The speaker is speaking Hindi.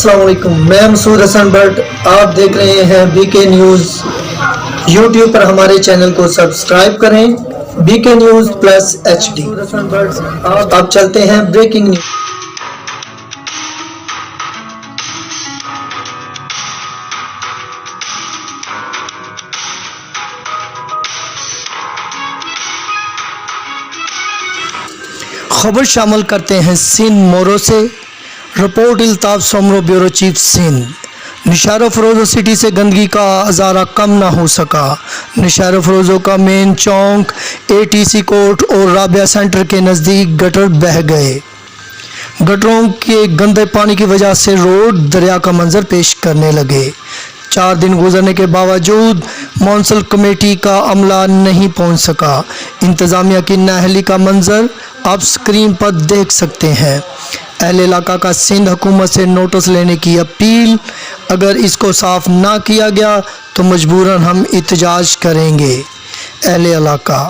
अस्सलाम वालेकुम, मैं मसूद हसन भट्ट। आप देख रहे हैं बीके न्यूज़। यूट्यूब पर हमारे चैनल को सब्सक्राइब करें, बीके न्यूज़ प्लस HD। अब चलते हैं ब्रेकिंग न्यूज़। खबर शामिल करते हैं सिंध मोरो से। Report Iltaf Soomro, bureau chief Sindh. Naushahro Feroze city से गंदगी का अज़ारा कम ना हो सका। निशार फरोज़ो का मेन चौक, ATC कोर्ट और राबिया सेंटर के नज़दीक गटर बह गए। गटरों के गंदे पानी की वजह से रोड दरिया का मंजर पेश करने लगे। 4 दिन गुजरने के बावजूद मौंसल कमेटी का अमला नहीं पहुंच सका। इंतज़ामिया की नाअहली का मंजर आप स्क्रीन पर देख सकते हैं। अहले इलाका का सिंध हुकूमत से नोटिस लेने की अपील। अगर इसको साफ ना किया गया तो मजबूरन हम एहतजाज करेंगे। अहले इलाका।